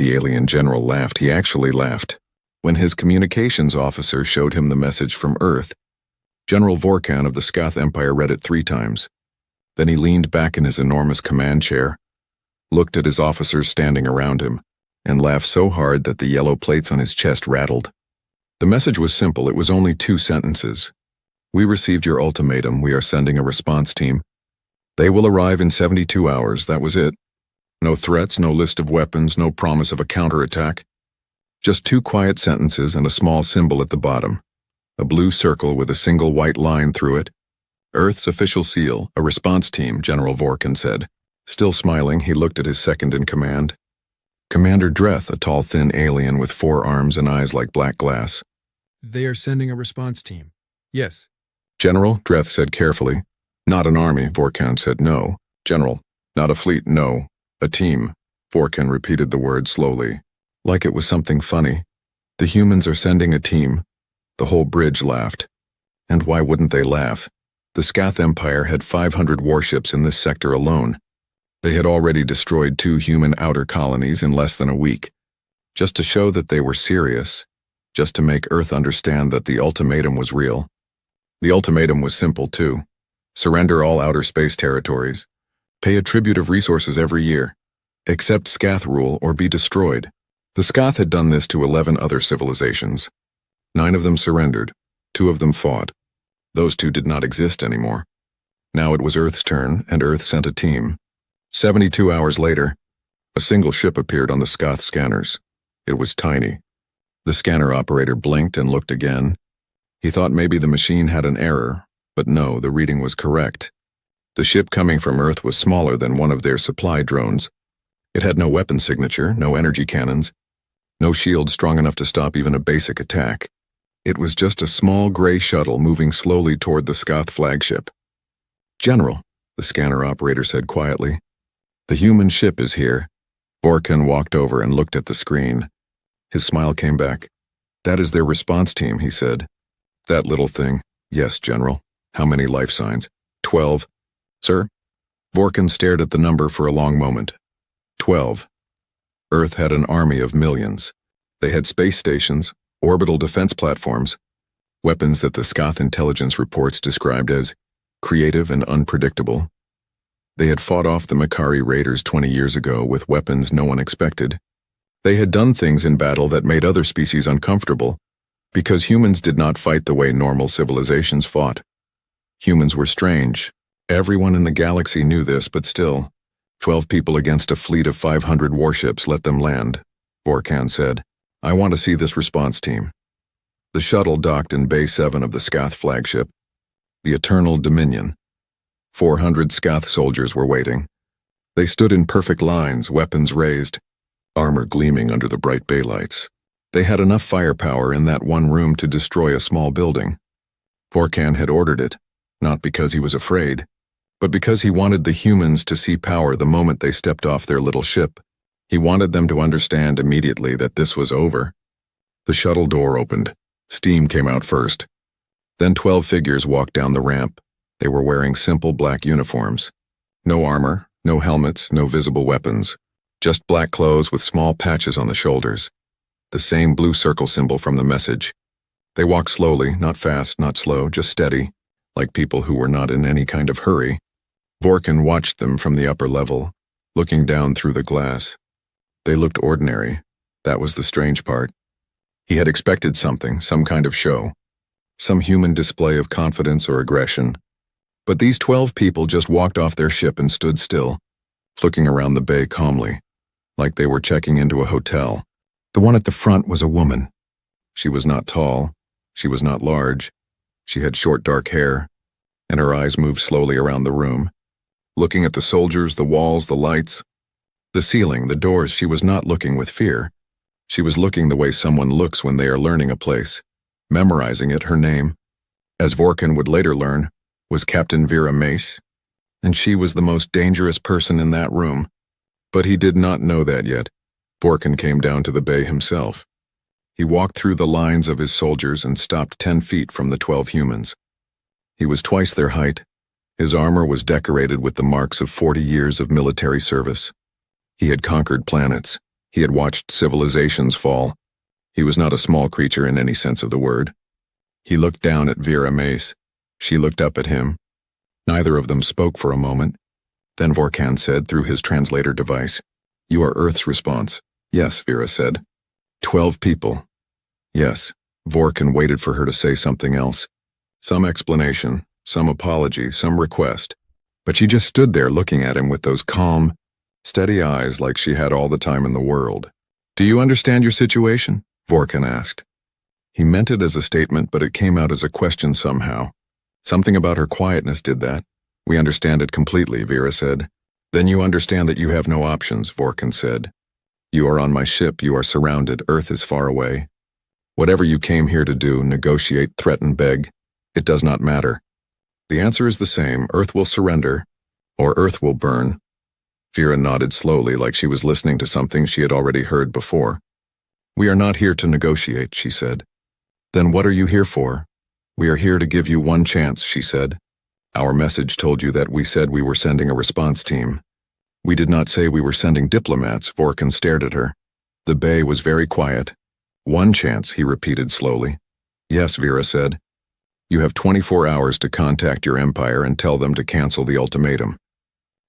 The alien general laughed. He actually laughed. When his communications officer showed him the message from Earth, General Vorkan of the Scath Empire read it 3 times. Then he leaned back in his enormous command chair, looked at his officers standing around him, and laughed so hard that the yellow plates on his chest rattled. The message was simple. It was only 2 sentences. We received your ultimatum. We are sending a response team. They will arrive in 72 hours. That was it. No threats, no list of weapons, no promise of a counterattack. Just 2 quiet sentences and a small symbol at the bottom. A blue circle with a single white line through it. Earth's official seal, a response team, General Vorkan said. Still smiling, he looked at his second-in-command. Commander Dreth, a tall, thin alien with 4 arms and eyes like black glass. They are sending a response team. Yes. General, Dreth said carefully. Not an army, Vorkan said. No. General, not a fleet, no. A team. Vorkan repeated the word slowly, like it was something funny. The humans are sending a team. The whole bridge laughed. And why wouldn't they laugh? The Scath Empire had 500 warships in this sector alone. They had already destroyed 2 human outer colonies in less than a week. Just to show that they were serious. Just to make Earth understand that the ultimatum was real. The ultimatum was simple, too. Surrender all outer space territories. Pay a tribute of resources every year. Accept Scath rule or be destroyed. The Scath had done this to 11 other civilizations. 9 of them surrendered. 2 of them fought. Those 2 did not exist anymore. Now it was Earth's turn, and Earth sent a team. 72 hours later, a single ship appeared on the Scath scanners. It was tiny. The scanner operator blinked and looked again. He thought maybe the machine had an error, but no, the reading was correct. The ship coming from Earth was smaller than one of their supply drones. It had no weapon signature, no energy cannons, no shield strong enough to stop even a basic attack. It was just a small gray shuttle moving slowly toward the Scath flagship. General, the scanner operator said quietly. The human ship is here. Vorkan walked over and looked at the screen. His smile came back. That is their response team, he said. That little thing. Yes, General. How many life signs? 12. Sir? Vorkan stared at the number for a long moment. 12. Earth had an army of millions. They had space stations, orbital defense platforms, weapons that the Scath intelligence reports described as creative and unpredictable. They had fought off the Makari raiders 20 years ago with weapons no one expected. They had done things in battle that made other species uncomfortable, because humans did not fight the way normal civilizations fought. Humans were strange. Everyone in the galaxy knew this, but still, 12 people against a fleet of 500 warships, let them land, Vorkan said. I want to see this response team. The shuttle docked in Bay 7 of the Scath flagship. The Eternal Dominion. 400 Scath soldiers were waiting. They stood in perfect lines, weapons raised, armor gleaming under the bright bay lights. They had enough firepower in that one room to destroy a small building. Vorkan had ordered it, not because he was afraid, but because he wanted the humans to see power the moment they stepped off their little ship. He wanted them to understand immediately that this was over. The shuttle door opened. Steam came out first. Then 12 figures walked down the ramp. They were wearing simple black uniforms. No armor, no helmets, no visible weapons. Just black clothes with small patches on the shoulders. The same blue circle symbol from the message. They walked slowly, not fast, not slow, just steady, like people who were not in any kind of hurry. Vorkan watched them from the upper level, looking down through the glass. They looked ordinary. That was the strange part. He had expected something, some kind of show, some human display of confidence or aggression. But these 12 people just walked off their ship and stood still, looking around the bay calmly, like they were checking into a hotel. The one at the front was a woman. She was not tall. She was not large. She had short dark hair, and her eyes moved slowly around the room, looking at the soldiers, the walls, the lights, the ceiling, the doors. She was not looking with fear. She was looking the way someone looks when they are learning a place, memorizing it. Her name, as Vorkan would later learn, was Captain Vera Mace, and she was the most dangerous person in that room. But he did not know that yet. Vorkan came down to the bay himself. He walked through the lines of his soldiers and stopped 10 feet from the 12 humans. He was twice their height. His armor was decorated with the marks of 40 years of military service. He had conquered planets. He had watched civilizations fall. He was not a small creature in any sense of the word. He looked down at Vera Mace. She looked up at him. Neither of them spoke for a moment. Then Vorkan said through his translator device, "You are Earth's response." "Yes," Vera said. 12 people. Yes. Vorkan waited for her to say something else. Some explanation, some apology, some request. But she just stood there looking at him with those calm, steady eyes like she had all the time in the world. "Do you understand your situation?" Vorkan asked. He meant it as a statement, but it came out as a question somehow. Something about her quietness did that. "We understand it completely," Vera said. "Then you understand that you have no options," Vorkan said. "You are on my ship, you are surrounded, Earth is far away. Whatever you came here to do, negotiate, threaten, beg, it does not matter. The answer is the same, Earth will surrender, or Earth will burn." Vera nodded slowly like she was listening to something she had already heard before. "We are not here to negotiate," she said. "Then what are you here for?" "We are here to give you one chance," she said. "Our message told you that we said we were sending a response team. We did not say we were sending diplomats." Vorkan stared at her. The bay was very quiet. "One chance," he repeated slowly. "Yes," Vera said. "You have 24 hours to contact your empire and tell them to cancel the ultimatum.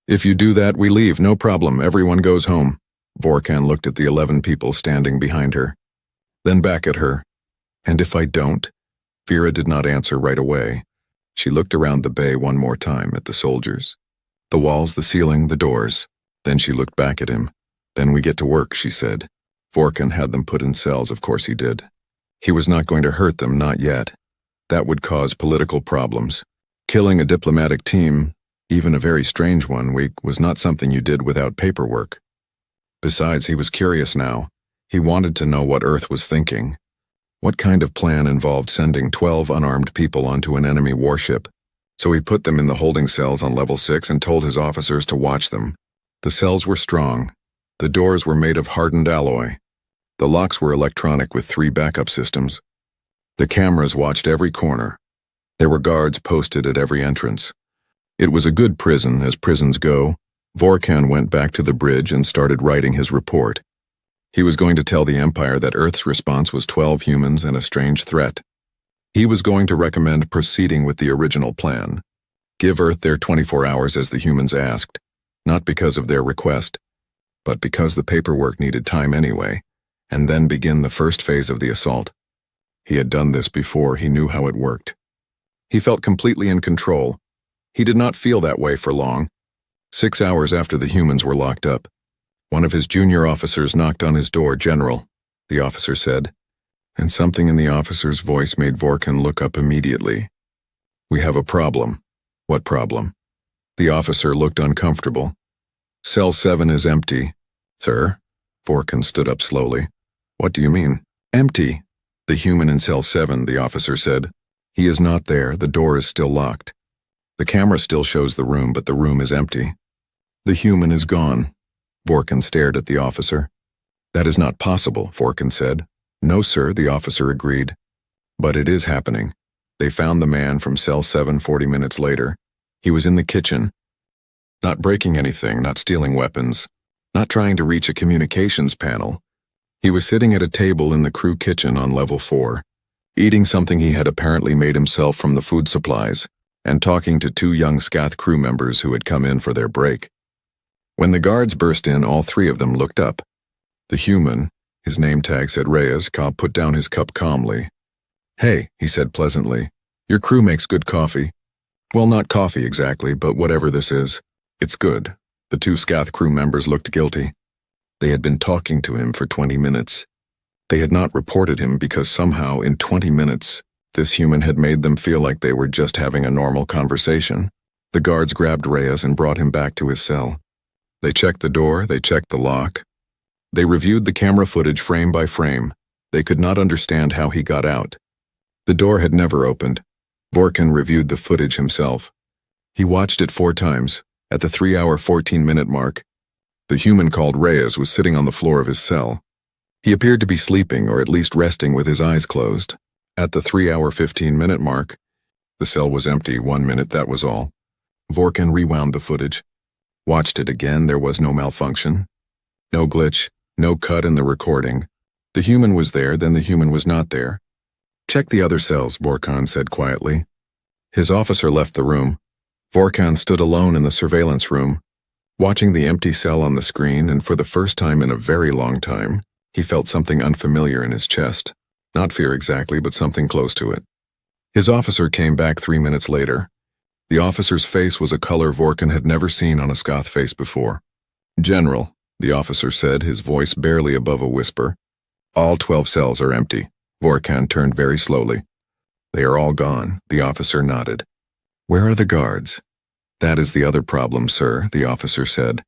If you do that, we leave, no problem, everyone goes home." Vorkan looked at the 11 people standing behind her. Then back at her. "And if I don't?" Vera did not answer right away. She looked around the bay one more time at the soldiers. The walls, the ceiling, the doors. Then she looked back at him. "Then we get to work," she said. Vorkan had them put in cells, of course he did. He was not going to hurt them, not yet. That would cause political problems. Killing a diplomatic team, even a very strange one, was not something you did without paperwork. Besides, he was curious now. He wanted to know what Earth was thinking. What kind of plan involved sending 12 unarmed people onto an enemy warship? So he put them in the holding cells on level 6 and told his officers to watch them. The cells were strong. The doors were made of hardened alloy. The locks were electronic with 3 backup systems. The cameras watched every corner. There were guards posted at every entrance. It was a good prison, as prisons go. Vorkan went back to the bridge and started writing his report. He was going to tell the Empire that Earth's response was 12 humans and a strange threat. He was going to recommend proceeding with the original plan. Give Earth their 24 hours as the humans asked, not because of their request, but because the paperwork needed time anyway, and then begin the first phase of the assault. He had done this before, he knew how it worked. He felt completely in control. He did not feel that way for long. 6 hours after the humans were locked up, one of his junior officers knocked on his door. "General," the officer said, and something in the officer's voice made Vorkan look up immediately. "We have a problem." "What problem?" The officer looked uncomfortable. "Cell 7 is empty." "Sir?" Vorkan stood up slowly. "What do you mean?" "Empty. The human in Cell 7, the officer said. "He is not there, the door is still locked. The camera still shows the room, but the room is empty. The human is gone." Vorkan stared at the officer. "That is not possible," Vorkan said. "No, sir," the officer agreed. "But it is happening. They found the man from Cell 7 40 minutes later. He was in the kitchen. Not breaking anything, not stealing weapons, not trying to reach a communications panel. He was sitting at a table in the crew kitchen on level 4, eating something he had apparently made himself from the food supplies, and talking to 2 young Scath crew members who had come in for their break. When the guards burst in, all 3 of them looked up. The human, his name tag said Reyes, put down his cup calmly. "Hey," he said pleasantly, "your crew makes good coffee." "Well, not coffee exactly, but whatever this is, it's good." The 2 Scath crew members looked guilty. They had been talking to him for 20 minutes. They had not reported him because somehow in 20 minutes, this human had made them feel like they were just having a normal conversation. The guards grabbed Reyes and brought him back to his cell. They checked the door, they checked the lock. They reviewed the camera footage frame by frame. They could not understand how he got out. The door had never opened. Vorkan reviewed the footage himself. He watched it 4 times. At the 3-hour 14-minute mark, the human called Reyes was sitting on the floor of his cell. He appeared to be sleeping, or at least resting with his eyes closed. At the 3-hour 15-minute mark, the cell was empty. 1 minute, that was all. Vorkan rewound the footage. Watched it again, there was no malfunction. No glitch, No cut in the recording. The human was there, then the human was not there. Check the other cells, Vorkan said quietly. His officer left the room. Vorkan stood alone in the surveillance room, watching the empty cell on the screen, and for the first time in a very long time, he felt something unfamiliar in his chest. Not fear exactly, but something close to it. His officer came back 3 minutes later. The officer's face was a color Vorkan had never seen on a Scoth face before. General, the officer said, his voice barely above a whisper. All 12 cells are empty. Vorkan turned very slowly. They are all gone, the officer nodded. Where are the guards? That is the other problem, sir, the officer said.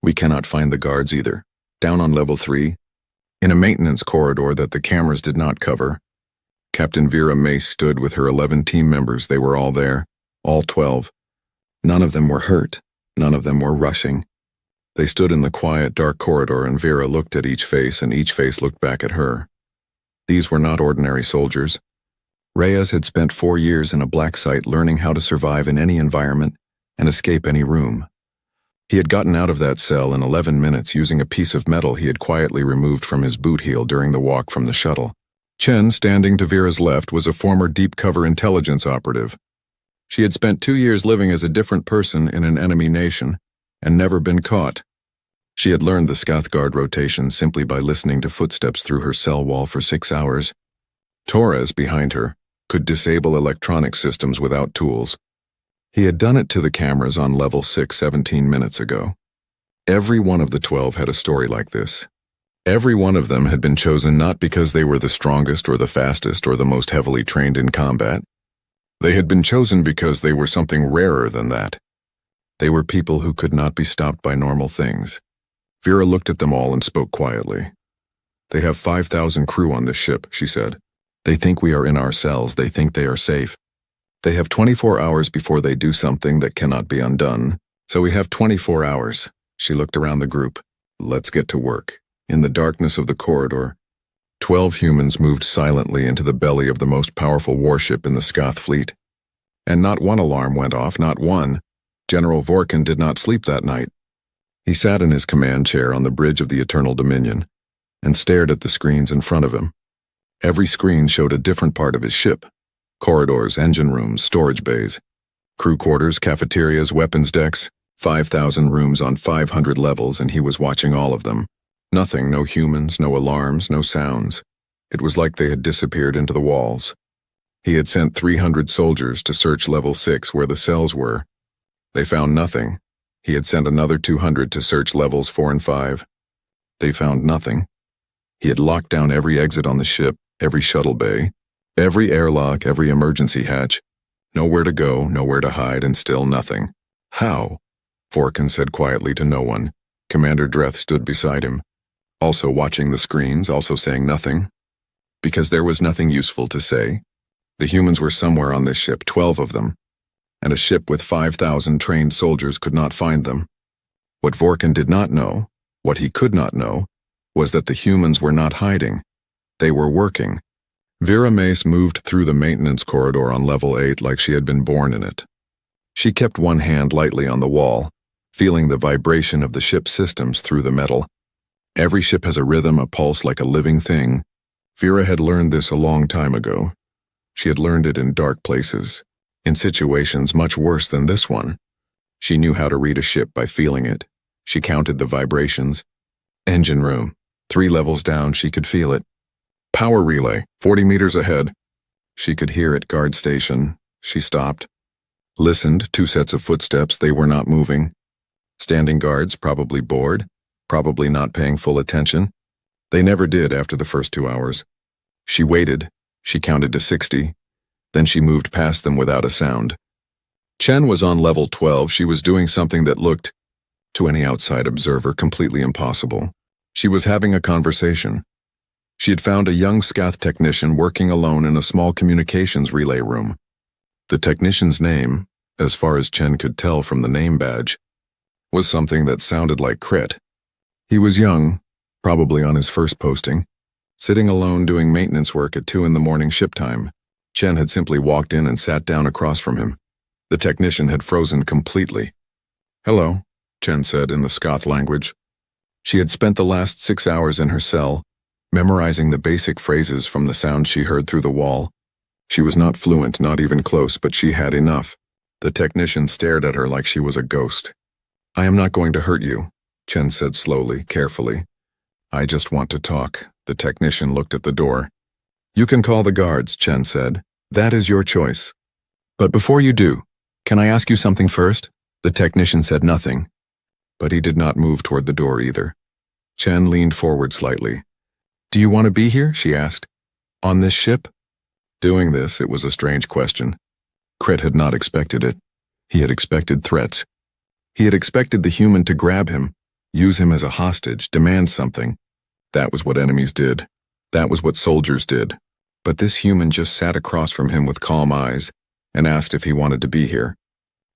We cannot find the guards either. Down on level 3, in a maintenance corridor that the cameras did not cover. Captain Vera Mace stood with her 11 team members. They were all there, all 12. None of them were hurt. None of them were rushing. They stood in the quiet, dark corridor, and Vera looked at each face, and each face looked back at her. These were not ordinary soldiers. Reyes had spent 4 years in a black site learning how to survive in any environment and escape any room. He had gotten out of that cell in 11 minutes using a piece of metal he had quietly removed from his boot heel during the walk from the shuttle. Chen, standing to Vera's left, was a former deep-cover intelligence operative. She had spent 2 years living as a different person in an enemy nation and never been caught. She had learned the Scoth guard rotation simply by listening to footsteps through her cell wall for 6 hours. Torres, behind her, could disable electronic systems without tools. He had done it to the cameras on level 6 17 minutes ago. Every one of the 12 had a story like this. Every one of them had been chosen not because they were the strongest or the fastest or the most heavily trained in combat. They had been chosen because they were something rarer than that. They were people who could not be stopped by normal things. Vera looked at them all and spoke quietly. They have 5,000 crew on this ship, she said. They think we are in our cells. They think they are safe. They have 24 hours before they do something that cannot be undone. So we have 24 hours. She looked around the group. Let's get to work. In the darkness of the corridor, 12 humans moved silently into the belly of the most powerful warship in the Scoth fleet. And not one alarm went off, not one. General Vorkan did not sleep that night. He sat in his command chair on the bridge of the Eternal Dominion and stared at the screens in front of him. Every screen showed a different part of his ship. Corridors, engine rooms, storage bays, crew quarters, cafeterias, weapons decks, 5,000 rooms on 500 levels, and he was watching all of them. Nothing, no humans, no alarms, no sounds. It was like they had disappeared into the walls. He had sent 300 soldiers to search level 6 where the cells were. They found nothing. He had sent another 200 to search levels 4 and 5. They found nothing. He had locked down every exit on the ship, every shuttle bay, every airlock, every emergency hatch. Nowhere to go, nowhere to hide, and still nothing. How? Vorkan said quietly to no one. Commander Dreth stood beside him, also watching the screens, also saying nothing. Because there was nothing useful to say. The humans were somewhere on this ship, 12 of them, and a ship with 5,000 trained soldiers could not find them. What Vorkan did not know, what he could not know, was that the humans were not hiding. They were working. Vera Mace moved through the maintenance corridor on level 8 like she had been born in it. She kept one hand lightly on the wall, feeling the vibration of the ship's systems through the metal. Every ship has a rhythm, a pulse like a living thing. Vera had learned this a long time ago. She had learned it in dark places, in situations much worse than this one. She knew how to read a ship by feeling it. She counted the vibrations. Engine room, 3 levels down, she could feel it. Power relay, 40 meters ahead. She could hear it. Guard station. She stopped. Listened, 2 sets of footsteps, they were not moving. Standing guards, probably bored, probably not paying full attention. They never did after the first 2 hours. She waited. She counted to 60. Then she moved past them without a sound. Chen was on level 12. She was doing something that looked, to any outside observer, completely impossible. She was having a conversation. She had found a young Scoth technician working alone in a small communications relay room. The technician's name, as far as Chen could tell from the name badge, was something that sounded like Crit. He was young, probably on his first posting, sitting alone doing maintenance work at 2 in the morning ship time. Chen had simply walked in and sat down across from him. The technician had frozen completely. "Hello," Chen said in the Scoth language. She had spent the last 6 hours in her cell, memorizing the basic phrases from the sound she heard through the wall. She was not fluent, not even close, but she had enough. The technician stared at her like she was a ghost. "I am not going to hurt you," Chen said slowly, carefully. "I just want to talk." The technician looked at the door. "You can call the guards," Chen said. "That is your choice. But before you do, can I ask you something first?" The technician said nothing, but he did not move toward the door either. Chen leaned forward slightly. "Do you want to be here?" she asked. "On this ship?" Doing this, it was a strange question. Kret had not expected it. He had expected threats. He had expected the human to grab him, use him as a hostage, demand something. That was what enemies did. That was what soldiers did. But this human just sat across from him with calm eyes and asked if he wanted to be here.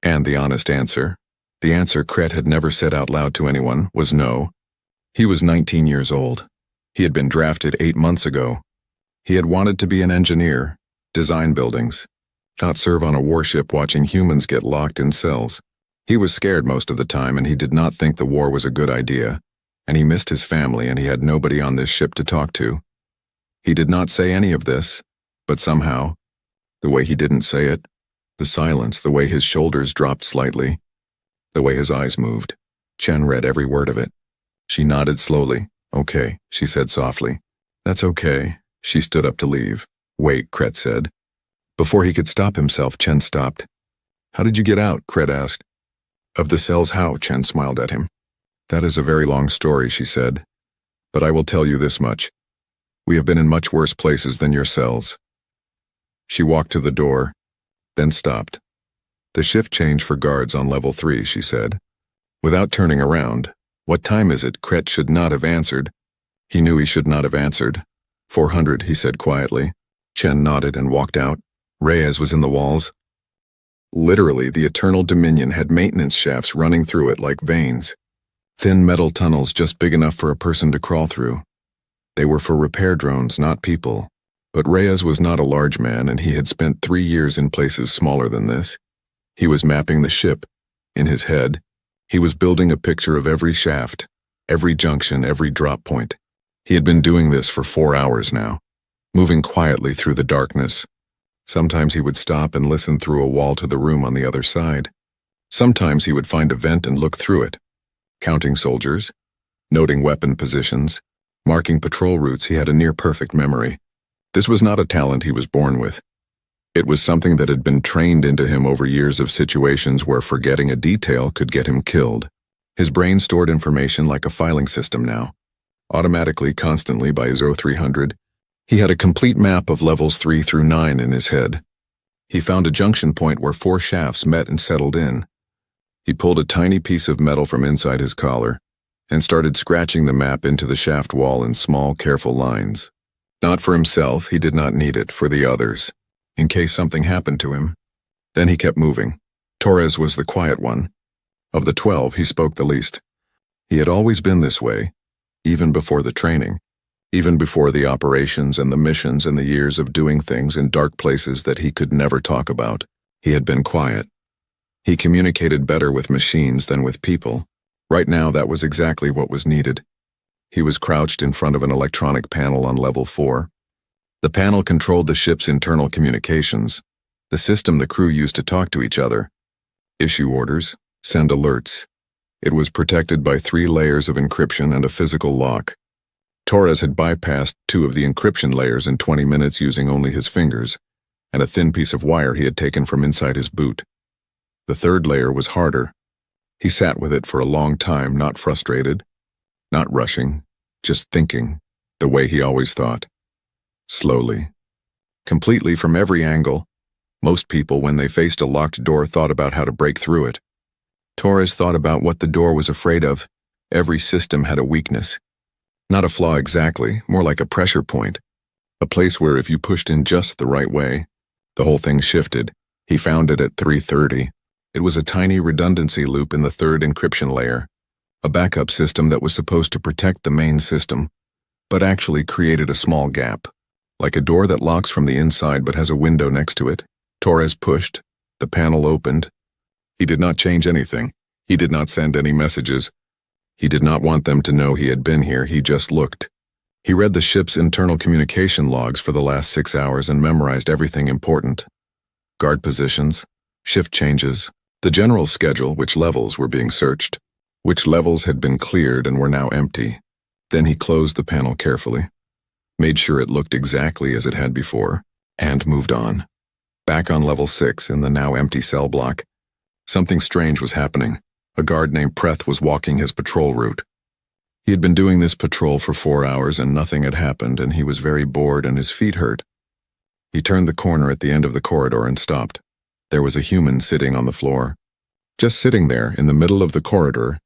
And the honest answer, the answer Kret had never said out loud to anyone, was no. He was 19 years old. He had been drafted 8 months ago. He had wanted to be an engineer, design buildings, not serve on a warship watching humans get locked in cells. He was scared most of the time, and he did not think the war was a good idea, and he missed his family, and he had nobody on this ship to talk to. He did not say any of this, but somehow, the way he didn't say it, the silence, the way his shoulders dropped slightly, the way his eyes moved, Chen read every word of it. She nodded slowly. "Okay," she said softly. "That's okay." She stood up to leave. "Wait," Kret said. Before he could stop himself, Chen stopped. "How did you get out?" Kret asked. "Of the cells how?" Chen smiled at him. "That is a very long story," she said. "But I will tell you this much. We have been in much worse places than your cells." She walked to the door, then stopped. "The shift change for guards on level 3, she said. Without turning around, "What time is it?" Kret should not have answered. He knew he should not have answered. 400, he said quietly. Chen nodded and walked out. Reyes was in the walls. Literally, the Eternal Dominion had maintenance shafts running through it like veins. Thin metal tunnels just big enough for a person to crawl through. They were for repair drones, not people. But Reyes was not a large man, and he had spent 3 years in places smaller than this. He was mapping the ship. In his head, he was building a picture of every shaft, every junction, every drop point. He had been doing this for 4 hours now, moving quietly through the darkness. Sometimes he would stop and listen through a wall to the room on the other side. Sometimes he would find a vent and look through it, counting soldiers, noting weapon positions, marking patrol routes. He had a near-perfect memory. This was not a talent he was born with. It was something that had been trained into him over years of situations where forgetting a detail could get him killed. His brain stored information like a filing system now, automatically, constantly by his 0300. He had a complete map of levels 3 through 9 in his head. He found a junction point where 4 shafts met and settled in. He pulled a tiny piece of metal from inside his collar and started scratching the map into the shaft wall in small, careful lines. Not for himself, he did not need it, for the others, in case something happened to him. Then he kept moving. Torres was the quiet one. Of the 12, he spoke the least. He had always been this way, even before the training, even before the operations and the missions and the years of doing things in dark places that he could never talk about. He had been quiet. He communicated better with machines than with people. Right now, that was exactly what was needed. He was crouched in front of an electronic panel on level 4. The panel controlled the ship's internal communications, the system the crew used to talk to each other, issue orders, send alerts. It was protected by 3 layers of encryption and a physical lock. Torres had bypassed 2 of the encryption layers in 20 minutes using only his fingers and a thin piece of wire he had taken from inside his boot. The 3rd layer was harder. He sat with it for a long time, not frustrated, not rushing, just thinking, the way he always thought. Slowly. Completely from every angle. Most people, when they faced a locked door, thought about how to break through it. Torres thought about what the door was afraid of. Every system had a weakness. Not a flaw exactly, more like a pressure point. A place where if you pushed in just the right way, the whole thing shifted. He found it at 330. It was a tiny redundancy loop in the 3rd encryption layer, a backup system that was supposed to protect the main system, but actually created a small gap, like a door that locks from the inside but has a window next to it. Torres pushed. The panel opened. He did not change anything. He did not send any messages. He did not want them to know he had been here, he just looked. He read the ship's internal communication logs for the last 6 hours and memorized everything important. Guard positions, shift changes, the general schedule, which levels were being searched, which levels had been cleared and were now empty. Then he closed the panel carefully, made sure it looked exactly as it had before, and moved on. Back on level 6 in the now empty cell block, something strange was happening. A guard named Preth was walking his patrol route. He had been doing this patrol for 4 hours and nothing had happened, and he was very bored and his feet hurt. He turned the corner at the end of the corridor and stopped. There was a human sitting on the floor. Just sitting there in the middle of the corridor,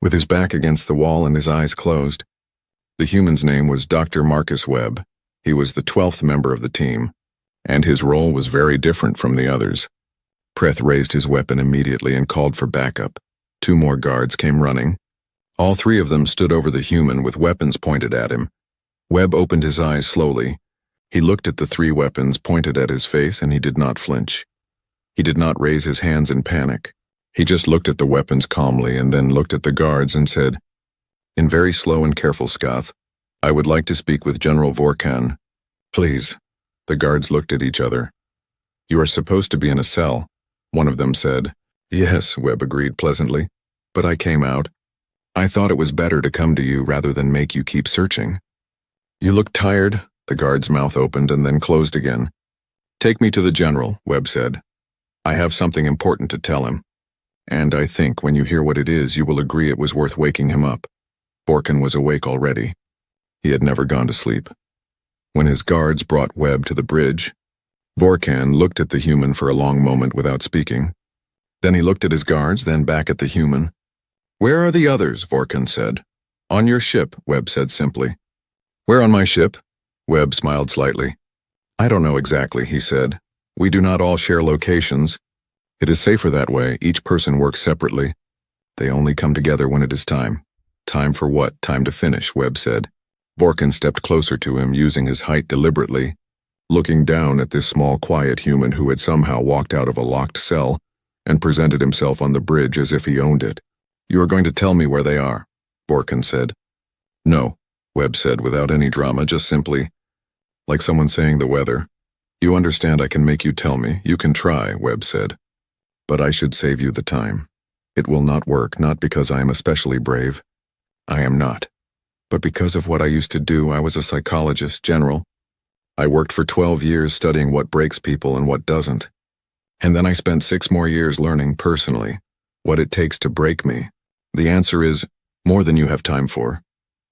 with his back against the wall and his eyes closed. The human's name was Dr. Marcus Webb. He was the 12th member of the team, and his role was very different from the others. Preth raised his weapon immediately and called for backup. 2 more guards came running. All 3 of them stood over the human with weapons pointed at him. Webb opened his eyes slowly. He looked at the 3 weapons pointed at his face and he did not flinch. He did not raise his hands in panic. He just looked at the weapons calmly and then looked at the guards and said, in very slow and careful Scoth, I would like to speak with General Vorkan. Please. The guards looked at each other. You are supposed to be in a cell, one of them said. Yes, Webb agreed pleasantly, but I came out. I thought it was better to come to you rather than make you keep searching. You look tired. The guard's mouth opened and then closed again. Take me to the general, Webb said. I have something important to tell him. And I think when you hear what it is, you will agree it was worth waking him up. Vorkan was awake already. He had never gone to sleep. When his guards brought Webb to the bridge, Vorkan looked at the human for a long moment without speaking. Then he looked at his guards, then back at the human. Where are the others? Vorkan said. On your ship, Webb said simply. Where on my ship? Webb smiled slightly. I don't know exactly, he said. We do not all share locations. It is safer that way. Each person works separately. They only come together when it is time. Time for what? Time to finish, Webb said. Vorkan stepped closer to him, using his height deliberately, looking down at this small, quiet human who had somehow walked out of a locked cell and presented himself on the bridge as if he owned it. You are going to tell me where they are, Vorkan said. No, Webb said without any drama, just simply, like someone saying the weather. You understand I can make you tell me. You can try, Webb said. But I should save you the time. It will not work, not because I am especially brave. I am not. But because of what I used to do, I was a psychologist, General. I worked for 12 years studying what breaks people and what doesn't. And then I spent 6 more years learning personally what it takes to break me. The answer is more than you have time for.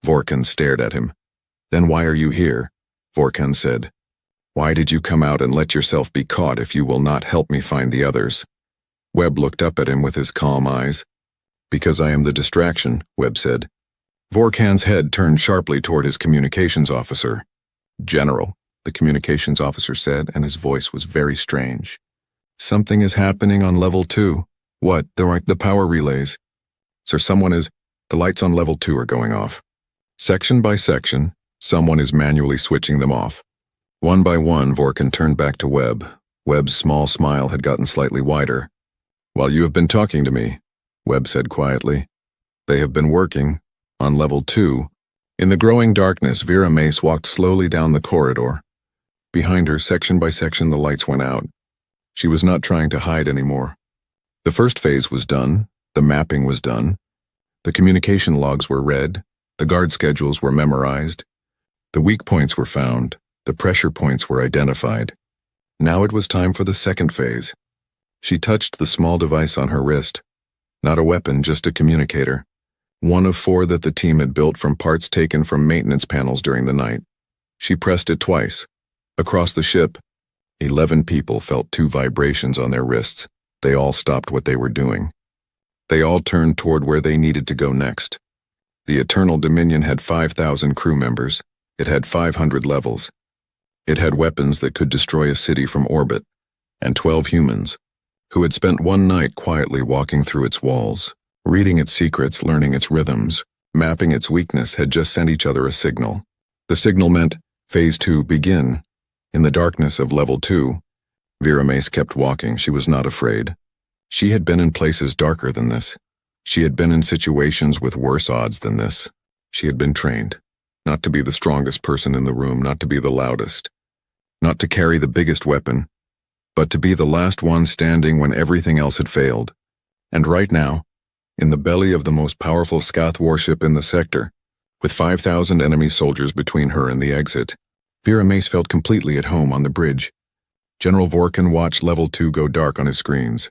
Vorkan stared at him. Then why are you here? Vorkan said. Why did you come out and let yourself be caught if you will not help me find the others? Webb looked up at him with his calm eyes. Because I am the distraction, Webb said. Vorkan's head turned sharply toward his communications officer. General, the communications officer said, and his voice was very strange. Something is happening on level 2. What? The power relays. Sir, the lights on level 2 are going off. Section by section, someone is manually switching them off. One by one, Vorkan turned back to Webb. Webb's small smile had gotten slightly wider. While you have been talking to me, Webb said quietly. They have been working. On level 2, in the growing darkness, Vera Mace walked slowly down the corridor. Behind her, section by section, the lights went out. She was not trying to hide anymore. The first phase was done, the mapping was done, the communication logs were read, the guard schedules were memorized, the weak points were found, the pressure points were identified. Now it was time for the second phase. She touched the small device on her wrist. Not a weapon, just a communicator. One of 4 that the team had built from parts taken from maintenance panels during the night. She pressed it twice. Across the ship, 11 people felt 2 vibrations on their wrists. They all stopped what they were doing. They all turned toward where they needed to go next. The Eternal Dominion had 5,000 crew members. It had 500 levels. It had weapons that could destroy a city from orbit, and 12 humans, who had spent one night quietly walking through its walls. Reading its secrets, learning its rhythms, mapping its weakness, had just sent each other a signal. The signal meant, Phase 2, begin. In the darkness of Level 2, Vera Mace kept walking. She was not afraid. She had been in places darker than this. She had been in situations with worse odds than this. She had been trained, not to be the strongest person in the room, not to be the loudest, not to carry the biggest weapon, but to be the last one standing when everything else had failed. And right now, in the belly of the most powerful Scath warship in the sector, with 5,000 enemy soldiers between her and the exit, Vera Mace felt completely at home on the bridge. General Vorkan watched Level 2 go dark on his screens.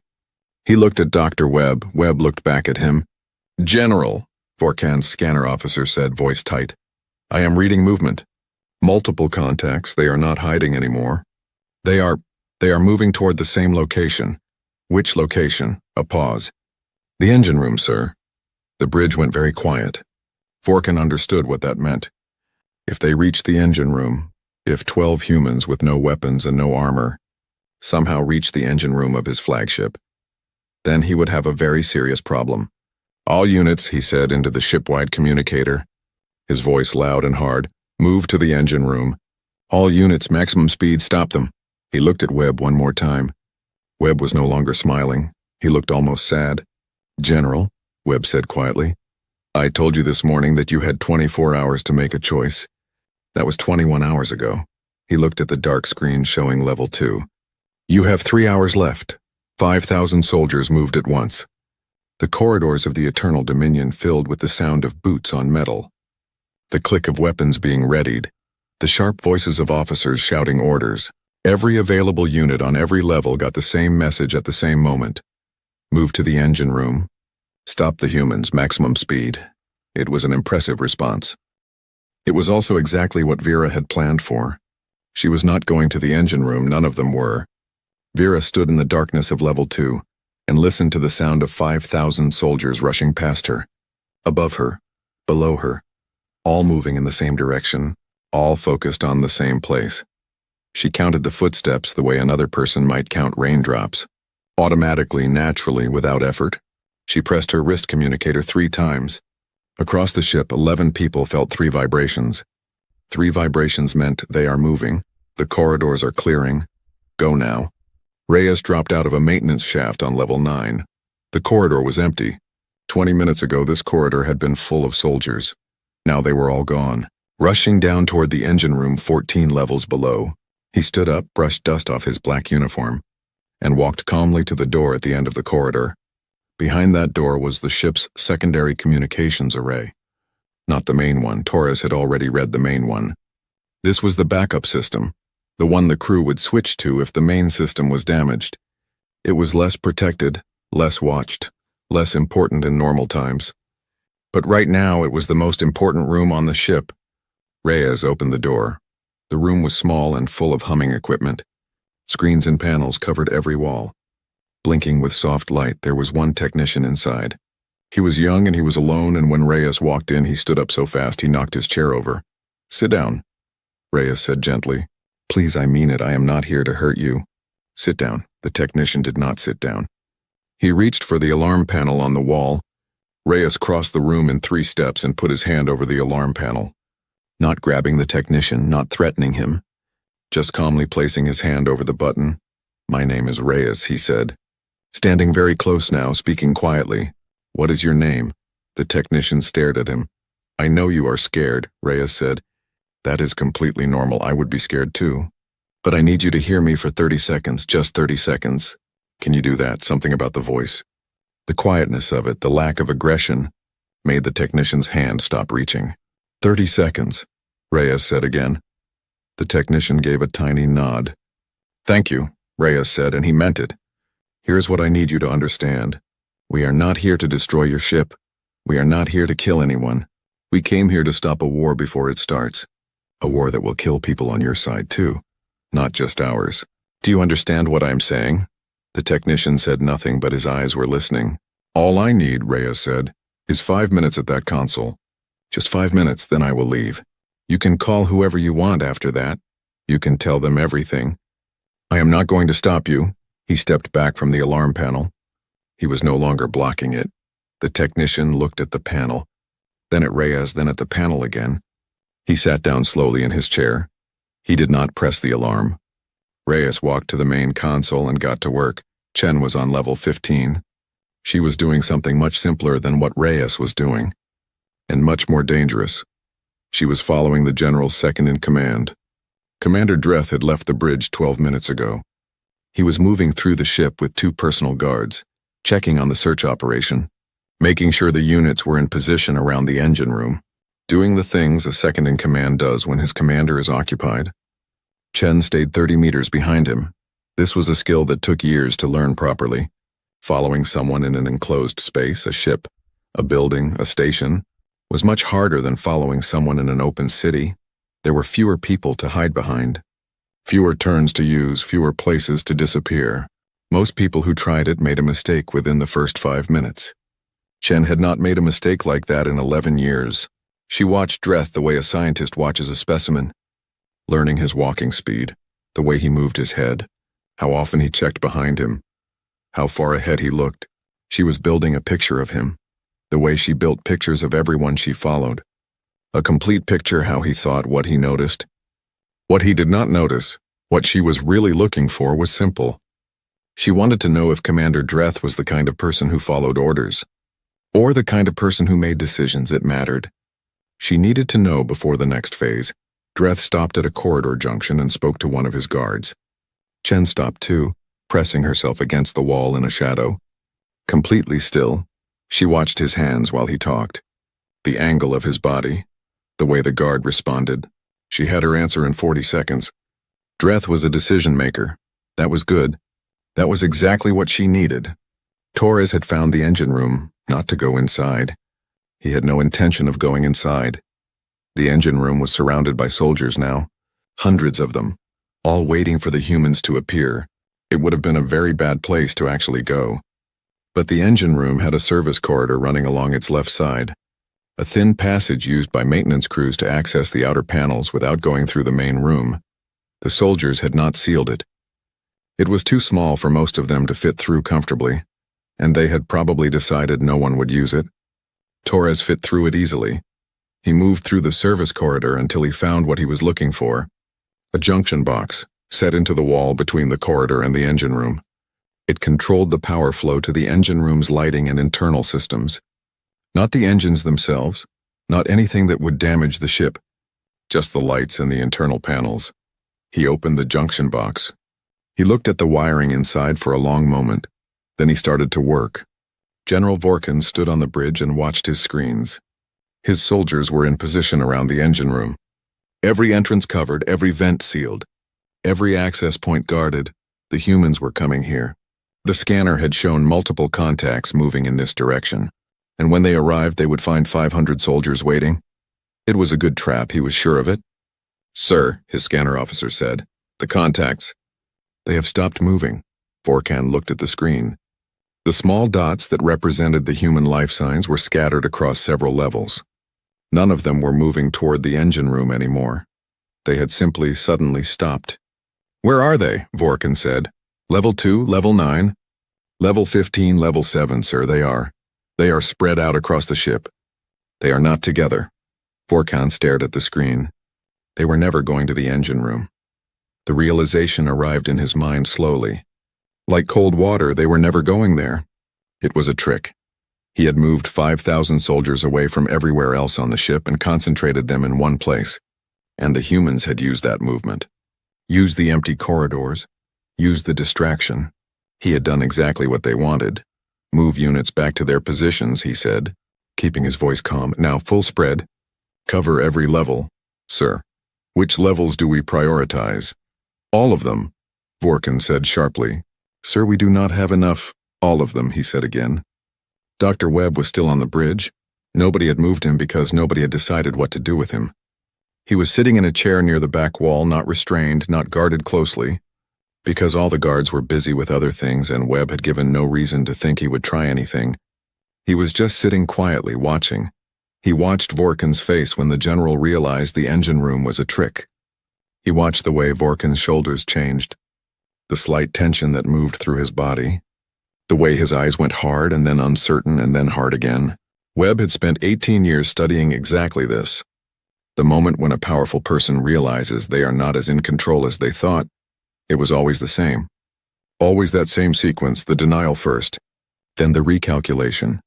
He looked at Dr. Webb. Webb looked back at him. "General," Vorkan's scanner officer said, voice tight. "I am reading movement. Multiple contacts. They are not hiding anymore. They are moving toward the same location." "Which location?" A pause. "The engine room, sir." The bridge went very quiet. Vorkan understood what that meant. If they reached the engine room, if 12 humans with no weapons and no armor somehow reached the engine room of his flagship, then he would have a very serious problem. "All units," he said into the ship-wide communicator, his voice loud and hard, "move to the engine room. All units, maximum speed, stop them." He looked at Webb one more time. Webb was no longer smiling. He looked almost sad. "General," Webb said quietly, "I told you this morning that you had 24 hours to make a choice. That was 21 hours ago." He looked at the dark screen showing Level 2. "You have 3 hours left." 5,000 soldiers moved at once. The corridors of the Eternal Dominion filled with the sound of boots on metal, the click of weapons being readied, the sharp voices of officers shouting orders. Every available unit on every level got the same message at the same moment. "Move to the engine room. Stop the humans, maximum speed." It was an impressive response. It was also exactly what Vera had planned for. She was not going to the engine room, none of them were. Vera stood in the darkness of Level 2 and listened to the sound of 5,000 soldiers rushing past her, above her, below her, all moving in the same direction, all focused on the same place. She counted the footsteps the way another person might count raindrops, automatically, naturally, without effort. She pressed her wrist communicator 3 times. Across the ship, 11 people felt 3 vibrations. 3 vibrations meant they are moving. The corridors are clearing. Go now. Reyes dropped out of a maintenance shaft on Level 9. The corridor was empty. 20 minutes ago, this corridor had been full of soldiers. Now they were all gone. Rushing down toward the engine room 14 levels below, he stood up, brushed dust off his black uniform, and walked calmly to the door at the end of the corridor. Behind that door was the ship's secondary communications array. Not the main one. Torres had already read the main one. This was the backup system, the one the crew would switch to if the main system was damaged. It was less protected, less watched, less important in normal times. But right now it was the most important room on the ship. Reyes opened the door. The room was small and full of humming equipment. Screens and panels covered every wall. Blinking with soft light, there was one technician inside. He was young and he was alone, and when Reyes walked in, he stood up so fast he knocked his chair over. "Sit down," Reyes said gently. "Please, I mean it. I am not here to hurt you." "Sit down." The technician did not sit down. He reached for the alarm panel on the wall. Reyes crossed the room in 3 steps and put his hand over the alarm panel. Not grabbing the technician, not threatening him. Just calmly placing his hand over the button. "My name is Reyes," he said. Standing very close now, speaking quietly. "What is your name?" The technician stared at him. "I know you are scared," Reyes said. "That is completely normal. I would be scared too. But I need you to hear me for 30 seconds, just 30 seconds. Can you do that?" Something about the voice. The quietness of it, the lack of aggression, made the technician's hand stop reaching. 30 seconds, Reyes said again. The technician gave a tiny nod. "Thank you," Reyes said, and he meant it. "Here's what I need you to understand. We are not here to destroy your ship. We are not here to kill anyone. We came here to stop a war before it starts. A war that will kill people on your side too, not just ours. Do you understand what I am saying?" The technician said nothing, but his eyes were listening. "All I need," Reyes said, "is 5 minutes at that console. Just 5 minutes, then I will leave. You can call whoever you want after that. You can tell them everything. I am not going to stop you." He stepped back from the alarm panel. He was no longer blocking it. The technician looked at the panel, then at Reyes, then at the panel again. He sat down slowly in his chair. He did not press the alarm. Reyes walked to the main console and got to work. Chen was on level 15. She was doing something much simpler than what Reyes was doing, and much more dangerous. She was following the general's second-in-command. Commander Dreth had left the bridge 12 minutes ago. He was moving through the ship with 2 personal guards, checking on the search operation, making sure the units were in position around the engine room, doing the things a second-in-command does when his commander is occupied. Chen stayed 30 meters behind him. This was a skill that took years to learn properly. Following someone in an enclosed space, a ship, a building, a station, was much harder than following someone in an open city. There were fewer people to hide behind, fewer turns to use, fewer places to disappear. Most people who tried it made a mistake within the first 5 minutes. Chen had not made a mistake like that in 11 years. She watched Dreth the way a scientist watches a specimen, learning his walking speed, the way he moved his head, how often he checked behind him, how far ahead he looked. She was building a picture of him, the way she built pictures of everyone she followed. A complete picture, how he thought, what he noticed. What he did not notice, what she was really looking for, was simple. She wanted to know if Commander Dreth was the kind of person who followed orders, or the kind of person who made decisions that mattered. She needed to know before the next phase. Dreth stopped at a corridor junction and spoke to one of his guards. Chen stopped too, pressing herself against the wall in a shadow. Completely still, she watched his hands while he talked, the angle of his body, the way the guard responded. She had her answer in 40 seconds. Dreth was a decision maker. That was good. That was exactly what she needed. Torres had found the engine room, not to go inside. He had no intention of going inside. The engine room was surrounded by soldiers now, hundreds of them, all waiting for the humans to appear. It would have been a very bad place to actually go. But the engine room had a service corridor running along its left side, a thin passage used by maintenance crews to access the outer panels without going through the main room. The soldiers had not sealed it. It was too small for most of them to fit through comfortably, and they had probably decided no one would use it. Torres fit through it easily. He moved through the service corridor until he found what he was looking for, a junction box set into the wall between the corridor and the engine room. It controlled the power flow to the engine room's lighting and internal systems. Not the engines themselves, not anything that would damage the ship, just the lights and the internal panels. He opened the junction box. He looked at the wiring inside for a long moment. Then he started to work. General Vorkin stood on the bridge and watched his screens. His soldiers were in position around the engine room. Every entrance covered, every vent sealed, every access point guarded. The humans were coming here. The scanner had shown multiple contacts moving in this direction, and when they arrived they would find 500 soldiers waiting. It was a good trap, he was sure of it. "Sir," his scanner officer said, "the contacts." "They have stopped moving." Vorkan looked at the screen. The small dots that represented the human life signs were scattered across several levels. None of them were moving toward the engine room anymore. They had simply suddenly stopped. "Where are they?" Vorkan said. "Level 2, Level 9? Level 15, Level 7, sir, they are. They are spread out across the ship. They are not together." Vorkan stared at the screen. They were never going to the engine room. The realization arrived in his mind slowly. Like cold water, they were never going there. It was a trick. He had moved 5,000 soldiers away from everywhere else on the ship and concentrated them in one place. And the humans had used that movement. Used the empty corridors. Used the distraction. He had done exactly what they wanted. "Move units back to their positions," he said, keeping his voice calm. "Now full spread. Cover every level." "Sir, which levels do we prioritize?" "All of them," Vorkin said sharply. "Sir, we do not have enough." "All of them," he said again. Dr. Webb was still on the bridge. Nobody had moved him because nobody had decided what to do with him. He was sitting in a chair near the back wall, not restrained, not guarded closely, because all the guards were busy with other things and Webb had given no reason to think he would try anything. He was just sitting quietly, watching. He watched Vorkin's face when the general realized the engine room was a trick. He watched the way Vorkin's shoulders changed, the slight tension that moved through his body, the way his eyes went hard and then uncertain and then hard again. Webb had spent 18 years studying exactly this. The moment when a powerful person realizes they are not as in control as they thought, it was always the same. Always that same sequence, the denial first. Then the recalculation.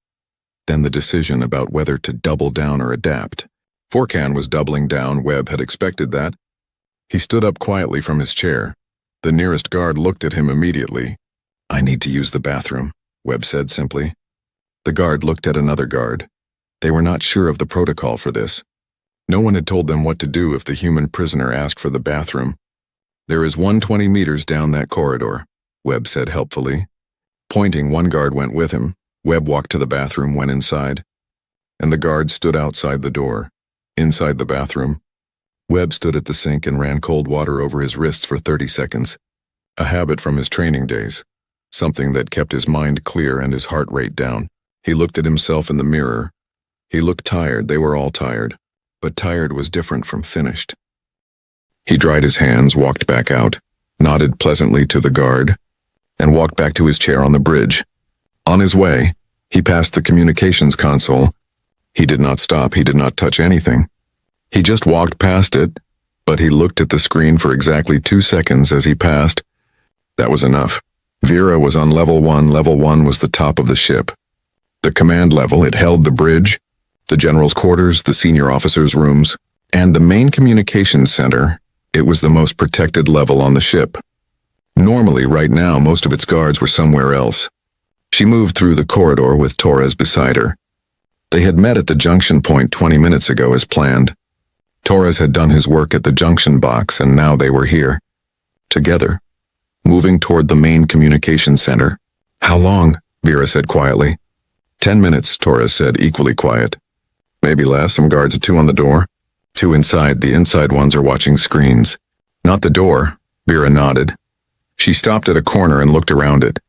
Then the decision about whether to double down or adapt. Forcan was doubling down. Webb had expected that. He stood up quietly from his chair. The nearest guard looked at him immediately. "I need to use the bathroom," Webb said simply. The guard looked at another guard. They were not sure of the protocol for this. No one had told them what to do if the human prisoner asked for the bathroom. "There is 120 meters down that corridor," Webb said helpfully. Pointing, one guard went with him. Webb walked to the bathroom, went inside. And the guard stood outside the door. Inside the bathroom, Webb stood at the sink and ran cold water over his wrists for 30 seconds. A habit from his training days. Something that kept his mind clear and his heart rate down. He looked at himself in the mirror. He looked tired. They were all tired. But tired was different from finished. He dried his hands, walked back out, nodded pleasantly to the guard, and walked back to his chair on the bridge. On his way, he passed the communications console. He did not stop. He did not touch anything. He just walked past it, but he looked at the screen for exactly 2 seconds as he passed. That was enough. Vera was on level 1. Level 1 was the top of the ship. The command level, it held the bridge, the general's quarters, the senior officers' rooms, and the main communications center. It was the most protected level on the ship. Normally, right now, most of its guards were somewhere else. She moved through the corridor with Torres beside her. They had met at the junction point 20 minutes ago as planned. Torres had done his work at the junction box, and now they were here. Together, moving toward the main communications center. "How long?" Vera said quietly. 10 minutes, Torres said, equally quiet. "Maybe less. Some guards, 2 on the door. 2 inside. The inside ones are watching screens." "Not the door," Vera nodded. She stopped at a corner and looked around it.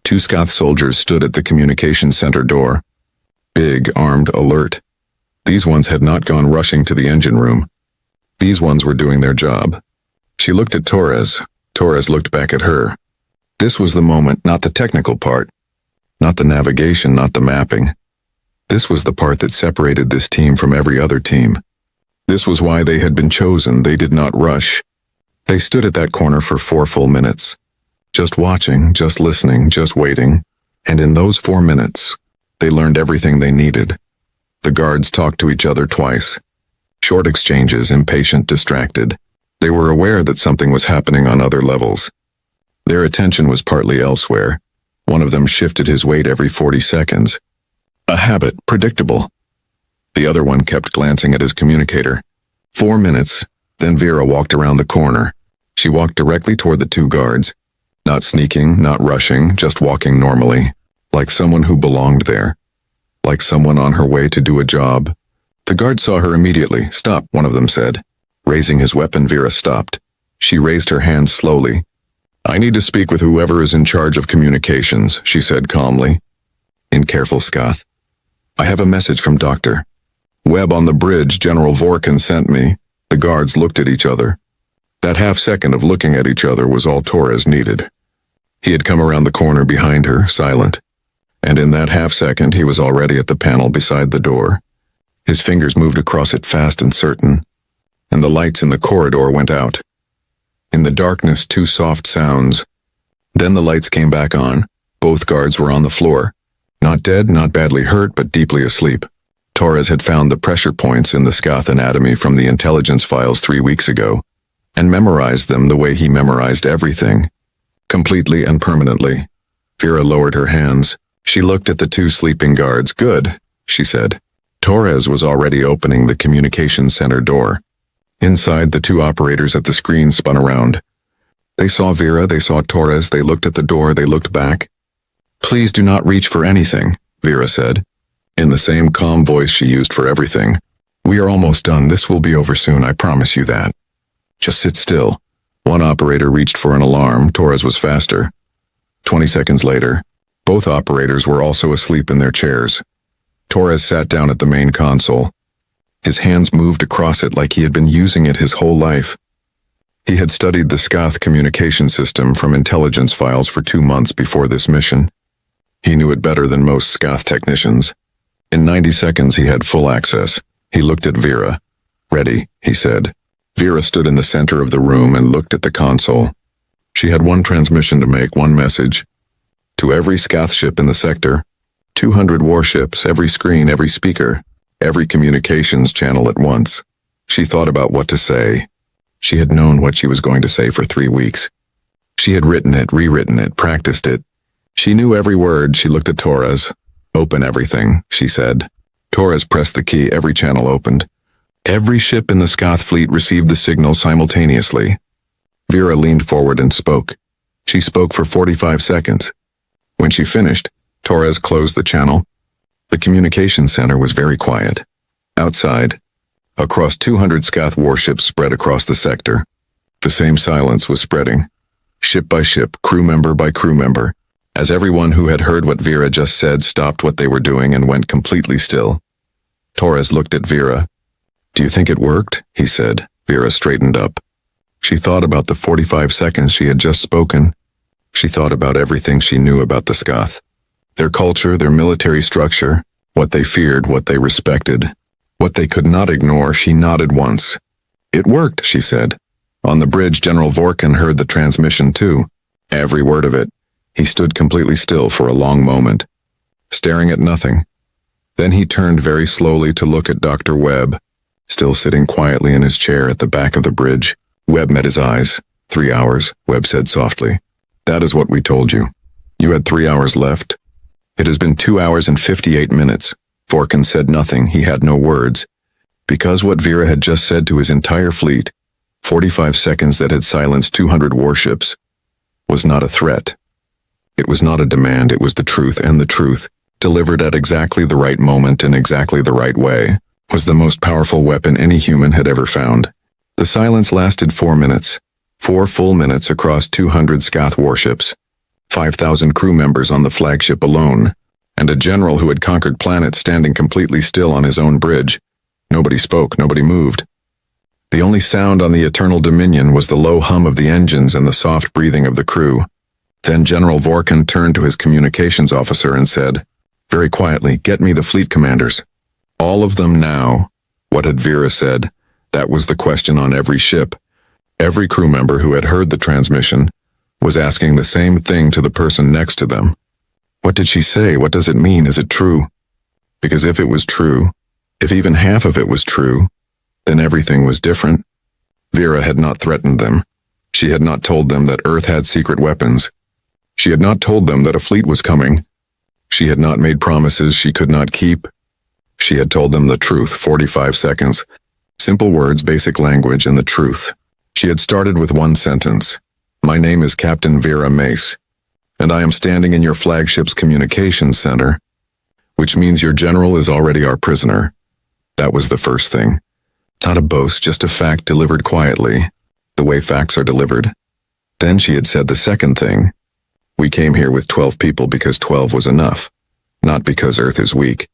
2 Scath soldiers stood at the communications center door. Big, armed, alert. These ones had not gone rushing to the engine room. These ones were doing their job. She looked at Torres. Torres looked back at her. This was the moment, not the technical part. Not the navigation, not the mapping. This was the part that separated this team from every other team. This was why they had been chosen. They did not rush. They stood at that corner for 4 full minutes. Just watching, just listening, just waiting. And in those 4 minutes, they learned everything they needed. The guards talked to each other twice. Short exchanges, impatient, distracted. They were aware that something was happening on other levels. Their attention was partly elsewhere. One of them shifted his weight every 40 seconds. A habit, predictable. The other one kept glancing at his communicator. 4 minutes, then Vera walked around the corner. She walked directly toward the 2 guards. Not sneaking, not rushing, just walking normally. Like someone who belonged there. Like someone on her way to do a job. The guard saw her immediately. "Stop," one of them said. Raising his weapon, Vera stopped. She raised her hand slowly. "I need to speak with whoever is in charge of communications," she said calmly. In careful Scath. "I have a message from Dr. Webb on the bridge. General Vorkin sent me." The guards looked at each other. That half second of looking at each other was all Torres needed. He had come around the corner behind her, silent. And in that half second, he was already at the panel beside the door. His fingers moved across it fast and certain, and the lights in the corridor went out. In the darkness, 2 soft sounds. Then the lights came back on. Both guards were on the floor. Not dead, not badly hurt, but deeply asleep. Torres had found the pressure points in the Scath anatomy from the intelligence files 3 weeks ago, and memorized them the way he memorized everything. Completely and permanently. Vera lowered her hands. She looked at the 2 sleeping guards. "Good," she said. Torres was already opening the communications center door. Inside, the 2 operators at the screen spun around. They saw Vera, they saw Torres, they looked at the door, they looked back. "Please do not reach for anything," Vera said, in the same calm voice she used for everything. "We are almost done. This will be over soon, I promise you that. Just sit still." One operator reached for an alarm. Torres was faster. 20 seconds later, both operators were also asleep in their chairs. Torres sat down at the main console. His hands moved across it like he had been using it his whole life. He had studied the Scath communication system from intelligence files for 2 months before this mission. He knew it better than most Scath technicians. In 90 seconds he had full access. He looked at Vera. "Ready," he said. Vera stood in the center of the room and looked at the console. She had one transmission to make, one message. To every Scath ship in the sector, 200 warships, every screen, every speaker, every communications channel at once. She thought about what to say. She had known what she was going to say for 3 weeks. She had written it, rewritten it, practiced it. She knew every word. She looked at Torres. Open everything, she said. Torres pressed the key. Every channel opened. Every ship in the Scath fleet received the signal simultaneously. Vera leaned forward and spoke. She spoke for 45 seconds. When she finished, Torres closed the channel. The communications center was very quiet. Outside, across 200 Scath warships spread across the sector, the same silence was spreading. Ship by ship, crew member by crew member, as everyone who had heard what Vera just said stopped what they were doing and went completely still. Torres looked at Vera. "Do you think it worked?" he said. Vera straightened up. She thought about the 45 seconds she had just spoken. She thought about everything she knew about the Scath. Their culture, their military structure, what they feared, what they respected, what they could not ignore. She nodded once. "It worked," she said. On the bridge, General Vorkin heard the transmission too. Every word of it. He stood completely still for a long moment, staring at nothing. Then he turned very slowly to look at Dr. Webb, still sitting quietly in his chair at the back of the bridge. Webb met his eyes. 3 hours, Webb said softly. "That is what we told you. You had 3 hours left." "It has been 2 hours and 58 minutes. Vorkin said nothing. He had no words. Because what Vera had just said to his entire fleet, 45 seconds that had silenced 200 warships, was not a threat. It was not a demand. It was the truth, and the truth, delivered at exactly the right moment in exactly the right way, was the most powerful weapon any human had ever found. The silence lasted 4 minutes. 4 full minutes across 200 Scath warships, 5,000 crew members on the flagship alone, and a general who had conquered planets standing completely still on his own bridge. Nobody spoke, nobody moved. The only sound on the Eternal Dominion was the low hum of the engines and the soft breathing of the crew. Then General Vorkin turned to his communications officer and said, very quietly, "Get me the fleet commanders." All of them now. What had Vera said? That was the question on every ship. Every crew member who had heard the transmission was asking the same thing to the person next to them. What did she say? What does it mean? Is it true? Because if it was true, if even half of it was true, then everything was different. Vera had not threatened them. She had not told them that Earth had secret weapons. She had not told them that a fleet was coming. She had not made promises she could not keep. She had told them the truth, 45 seconds. Simple words, basic language, and the truth. She had started with one sentence. "My name is Captain Vera Mace, and I am standing in your flagship's communications center, which means your general is already our prisoner." That was the first thing. Not a boast, just a fact delivered quietly, the way facts are delivered. Then she had said the second thing. "We came here with 12 people because 12 was enough, not because Earth is weak,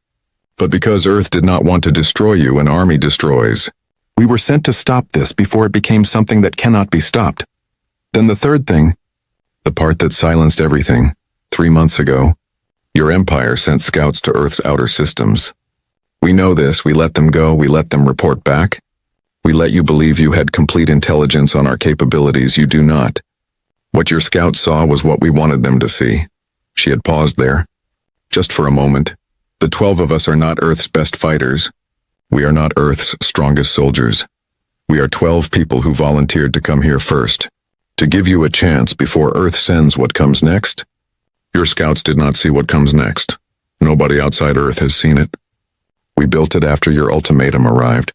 but because Earth did not want to destroy you. An army destroys. We were sent to stop this before it became something that cannot be stopped." Then the third thing, the part that silenced everything, 3 months ago, your empire sent scouts to Earth's outer systems. We know this. We let them go. We let them report back. We let you believe you had complete intelligence on our capabilities. You do not. What your scouts saw was what we wanted them to see. She had paused there. Just for a moment. The 12 of us are not Earth's best fighters. We are not Earth's strongest soldiers. We are 12 people who volunteered to come here first, to give you a chance before Earth sends what comes next. Your scouts did not see what comes next. Nobody outside Earth has seen it. We built it after your ultimatum arrived.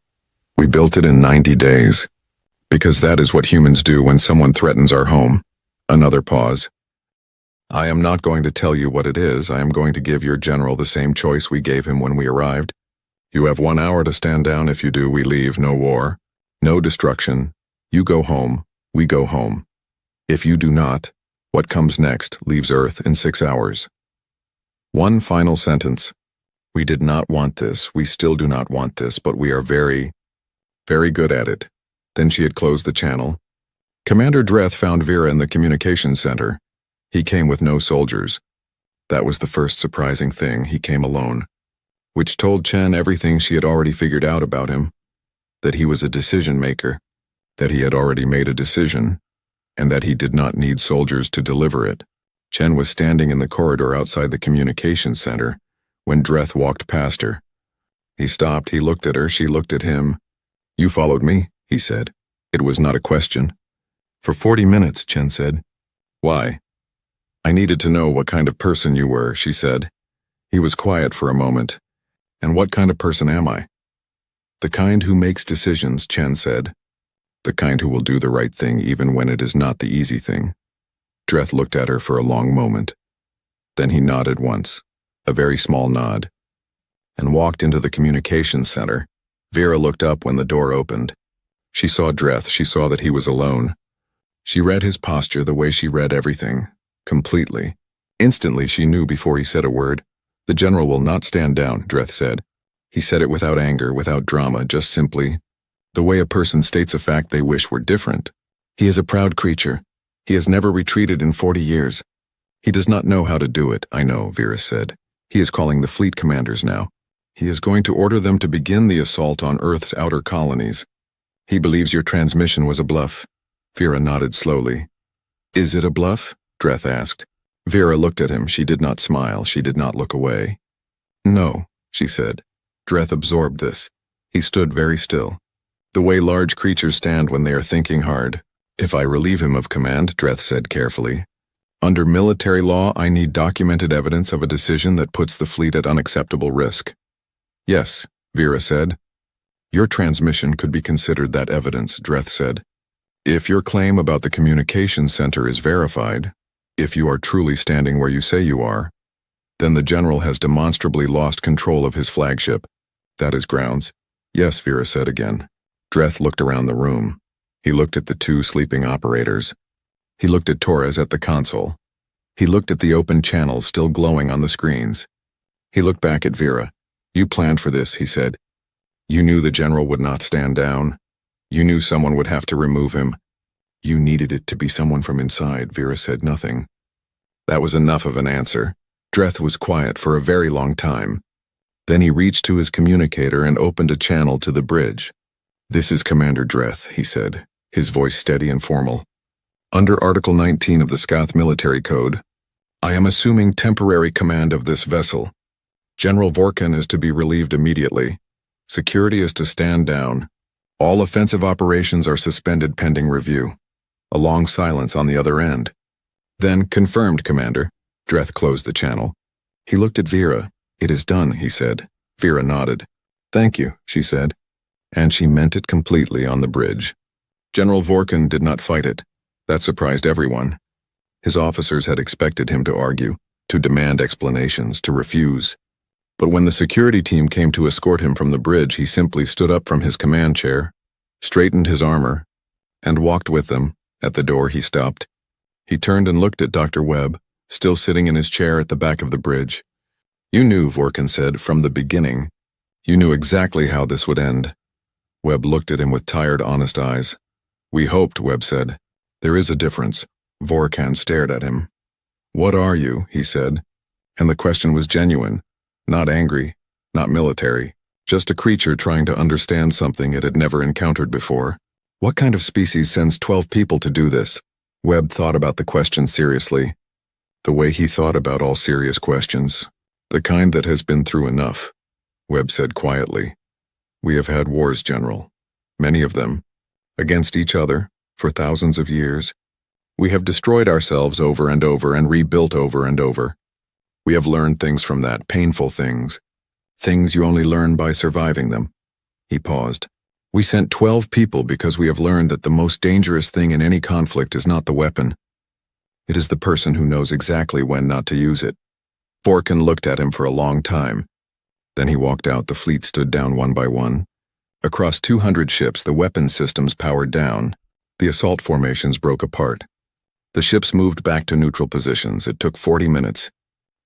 We built it in 90 days. Because that is what humans do when someone threatens our home. Another pause. I am not going to tell you what it is. I am going to give your general the same choice we gave him when we arrived. You have 1 hour to stand down. If you do, we leave. No war. No destruction. You go home. We go home. If you do not, what comes next leaves Earth in 6 hours. One final sentence. We did not want this. We still do not want this, but we are very, very good at it. Then she had closed the channel. Commander Dreth found Vera in the communications center. He came with no soldiers. That was the first surprising thing. He came alone, which told Chen everything she had already figured out about him, that he was a decision maker, that he had already made a decision, and that he did not need soldiers to deliver it. Chen was standing in the corridor outside the communications center when Dreth walked past her. He stopped, he looked at her, she looked at him. "You followed me," he said. It was not a question. "For 40 minutes, Chen said. "Why?" "I needed to know what kind of person you were," she said. He was quiet for a moment. "And what kind of person am I?" "The kind who makes decisions," Chen said. "The kind who will do the right thing even when it is not the easy thing." Dreth looked at her for a long moment. Then he nodded once, a very small nod, and walked into the communications center. Vera looked up when the door opened. She saw Dreth, she saw that he was alone. She read his posture the way she read everything, completely. Instantly she knew before he said a word. "The general will not stand down," Dreth said. He said it without anger, without drama, just simply the way a person states a fact they wish were different. "He is a proud creature. He has never retreated in 40 years. He does not know how to do it, I know," Vera said. "He is calling the fleet commanders now. He is going to order them to begin the assault on Earth's outer colonies. He believes your transmission was a bluff." Vera nodded slowly. "Is it a bluff?" Dreth asked. Vera looked at him. She did not smile. She did not look away. "No," she said. Dreth absorbed this. He stood very still. The way large creatures stand when they are thinking hard. "If I relieve him of command," Dreth said carefully, "under military law I need documented evidence of a decision that puts the fleet at unacceptable risk." "Yes," Vera said. "Your transmission could be considered that evidence," Dreth said. "If your claim about the communications center is verified, if you are truly standing where you say you are, then the general has demonstrably lost control of his flagship. That is grounds." "Yes," Vera said again. Dreth looked around the room. He looked at the two sleeping operators. He looked at Torres at the console. He looked at the open channels still glowing on the screens. He looked back at Vera. "You planned for this," he said. "You knew the general would not stand down. You knew someone would have to remove him. You needed it to be someone from inside." Vera said nothing. That was enough of an answer. Dreth was quiet for a very long time. Then he reached to his communicator and opened a channel to the bridge. "This is Commander Dreth," he said, his voice steady and formal. "Under Article 19 of the Scath Military Code, I am assuming temporary command of this vessel. General Vorkan is to be relieved immediately. Security is to stand down. All offensive operations are suspended pending review." A long silence on the other end. Then, "Confirmed, Commander." Dreth closed the channel. He looked at Vera. "It is done," he said. Vera nodded. "Thank you," she said. And she meant it completely on the bridge. General Vorkan did not fight it. That surprised everyone. His officers had expected him to argue, to demand explanations, to refuse. But when the security team came to escort him from the bridge, he simply stood up from his command chair, straightened his armor, and walked with them. At the door, he stopped. He turned and looked at Dr. Webb, still sitting in his chair at the back of the bridge. "You knew," Vorkan said, "from the beginning. You knew exactly how this would end." Webb looked at him with tired, honest eyes. "We hoped," Webb said. "There is a difference." Vorkan stared at him. "What are you?" he said. And the question was genuine, not angry, not military, just a creature trying to understand something it had never encountered before. "What kind of species sends 12 people to do this?" Webb thought about the question seriously. The way he thought about all serious questions. "The kind that has been through enough," Webb said quietly. "We have had wars, General. Many of them. Against each other, for thousands of years. We have destroyed ourselves over and over and rebuilt over and over. We have learned things from that, painful things. Things you only learn by surviving them." He paused. "We sent 12 people because we have learned that the most dangerous thing in any conflict is not the weapon. It is the person who knows exactly when not to use it." Vorkan looked at him for a long time. Then he walked out. The fleet stood down one by one. Across 200 ships, the weapons systems powered down. The assault formations broke apart. The ships moved back to neutral positions. It took 40 minutes.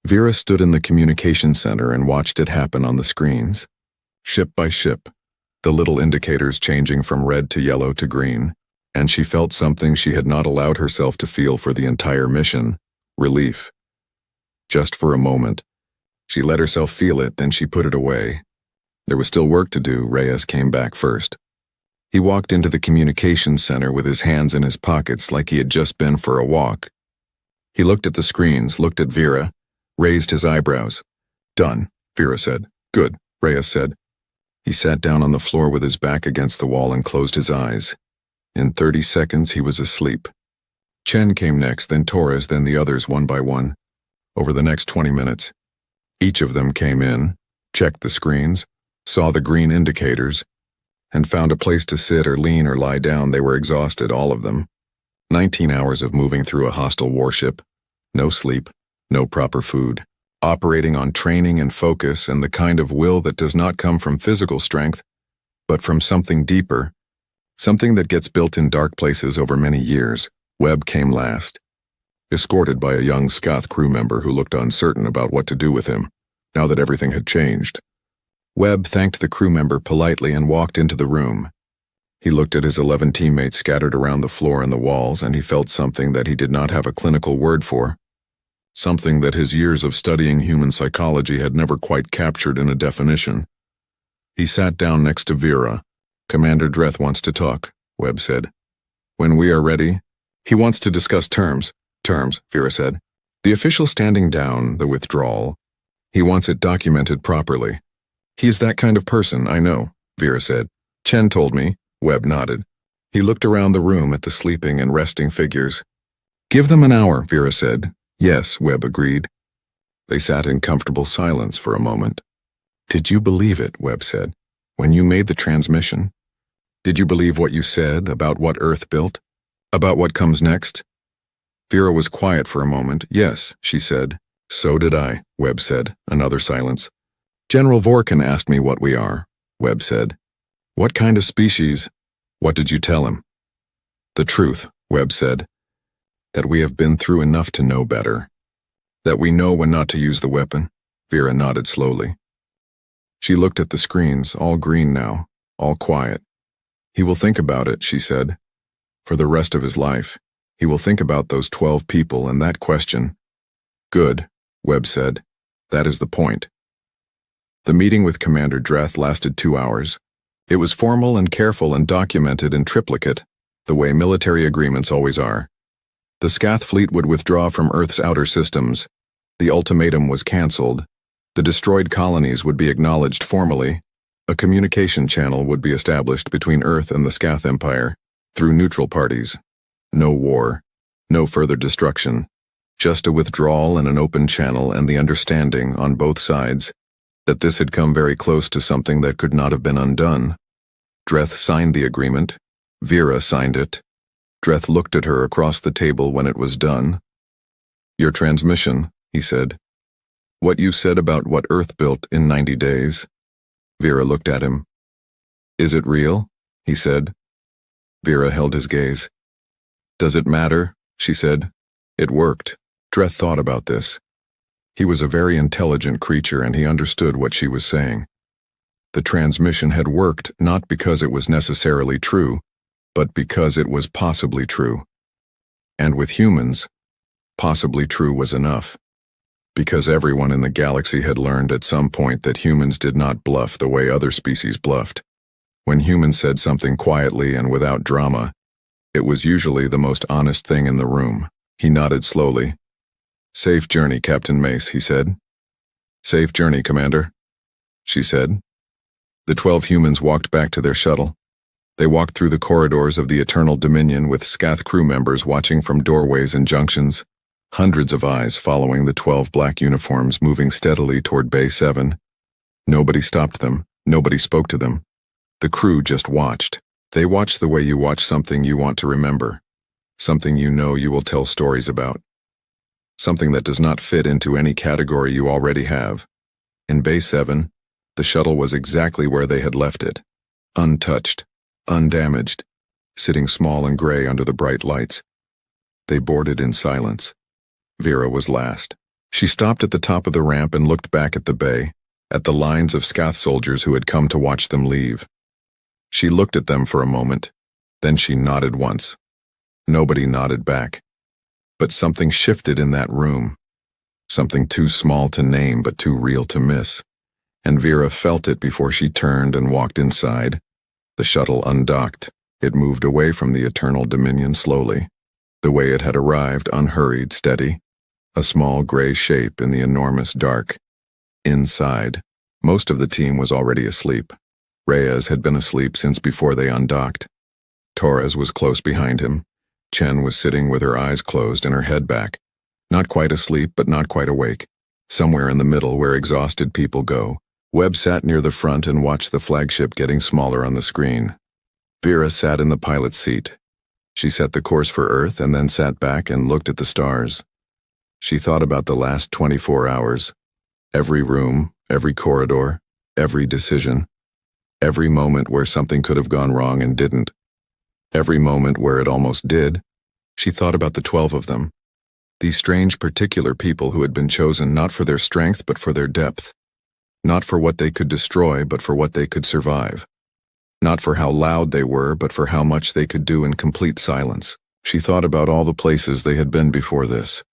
Vera stood in the communications center and watched it happen on the screens. Ship by ship, the little indicators changing from red to yellow to green, and she felt something she had not allowed herself to feel for the entire mission: relief. Just for a moment. She let herself feel it, then she put it away. There was still work to do. Reyes came back first. He walked into the communications center with his hands in his pockets like he had just been for a walk. He looked at the screens, looked at Vera, raised his eyebrows. Done, Vera said. Good, Reyes said. He sat down on the floor with his back against the wall and closed his eyes. In 30 seconds, he was asleep. Chen came next, then Torres, then the others one by one. Over the next 20 minutes, each of them came in, checked the screens, saw the green indicators, and found a place to sit or lean or lie down. They were exhausted, all of them. 19 hours of moving through a hostile warship, no sleep, no proper food, operating on training and focus and the kind of will that does not come from physical strength, but from something deeper, something that gets built in dark places over many years. Webb came last, escorted by a young Scath crew member who looked uncertain about what to do with him, now that everything had changed. Webb thanked the crew member politely and walked into the room. He looked at his 11 teammates scattered around the floor and the walls, and he felt something that he did not have a clinical word for, something that his years of studying human psychology had never quite captured in a definition. He sat down next to Vera. Commander Dreth wants to talk, Webb said. When we are ready, he wants to discuss terms. Terms, Vera said. The official standing down, the withdrawal. He wants it documented properly. He's that kind of person, I know, Vera said. Chen told me. Webb nodded. He looked around the room at the sleeping and resting figures. Give them an hour, Vera said. Yes, Webb agreed. They sat in comfortable silence for a moment. Did you believe it, Webb said, when you made the transmission? Did you believe what you said about what Earth built? About what comes next? Vera was quiet for a moment. Yes, she said. So did I, Webb said. Another silence. General Vorkin asked me what we are, Webb said. What kind of species? What did you tell him? The truth, Webb said. That we have been through enough to know better. That we know when not to use the weapon. Vera nodded slowly. She looked at the screens, all green now, all quiet. He will think about it, she said. For the rest of his life, he will think about those 12 people and that question. Good, Webb said. That is the point. The meeting with Commander Dreth lasted 2 hours. It was formal and careful and documented in triplicate, the way military agreements always are. The Scath fleet would withdraw from Earth's outer systems. The ultimatum was cancelled. The destroyed colonies would be acknowledged formally. A communication channel would be established between Earth and the Scath Empire, through neutral parties. No war, no further destruction, just a withdrawal and an open channel and the understanding, on both sides, that this had come very close to something that could not have been undone. Dreth signed the agreement. Vera signed it. Dreth looked at her across the table when it was done. Your transmission, he said. What you said about what Earth built in 90 days. Vera looked at him. Is it real? He said. Vera held his gaze. Does it matter? She said. It worked. Dreth thought about this. He was a very intelligent creature and he understood what she was saying. The transmission had worked not because it was necessarily true, but because it was possibly true. And with humans, possibly true was enough. Because everyone in the galaxy had learned at some point that humans did not bluff the way other species bluffed. When humans said something quietly and without drama, it was usually the most honest thing in the room. He nodded slowly. Safe journey, Captain Mace, he said. Safe journey, Commander, she said. The 12 humans walked back to their shuttle. They walked through the corridors of the Eternal Dominion with Scath crew members watching from doorways and junctions, hundreds of eyes following the 12 black uniforms moving steadily toward Bay 7. Nobody stopped them, nobody spoke to them. The crew just watched. They watched the way you watch something you want to remember, something you know you will tell stories about. Something that does not fit into any category you already have. In Bay 7, the shuttle was exactly where they had left it, untouched, undamaged, sitting small and gray under the bright lights. They boarded in silence. Vera was last. She stopped at the top of the ramp and looked back at the bay, at the lines of Scath soldiers who had come to watch them leave. She looked at them for a moment, then she nodded once. Nobody nodded back. But something shifted in that room, something too small to name but too real to miss, and Vera felt it before she turned and walked inside. The shuttle undocked. It moved away from the Eternal Dominion slowly, the way it had arrived, unhurried, steady. a small gray shape in the enormous dark. Inside, most of the team was already asleep. Reyes had been asleep since before they undocked. Torres was close behind him. Chen was sitting with her eyes closed and her head back. Not quite asleep, but not quite awake. Somewhere in the middle where exhausted people go. Webb sat near the front and watched the flagship getting smaller on the screen. Vera sat in the pilot's seat. She set the course for Earth and then sat back and looked at the stars. She thought about the last 24 hours. Every room, every corridor, every decision. Every moment where something could have gone wrong and didn't. Every moment where it almost did. She thought about the 12 of them. These strange particular people who had been chosen not for their strength but for their depth. Not for what they could destroy but for what they could survive. Not for how loud they were but for how much they could do in complete silence. She thought about all the places they had been before this.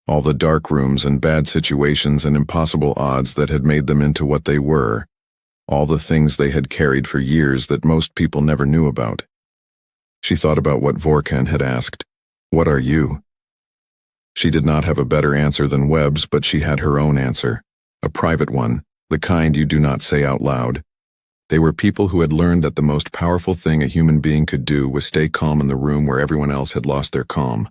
All the dark rooms and bad situations and impossible odds that had made them into what they were. All the things they had carried for years that most people never knew about. She thought about what Vorkan had asked. What are you? She did not have a better answer than Webb's, but she had her own answer. A private one, the kind you do not say out loud. They were people who had learned that the most powerful thing a human being could do was stay calm in the room where everyone else had lost their calm.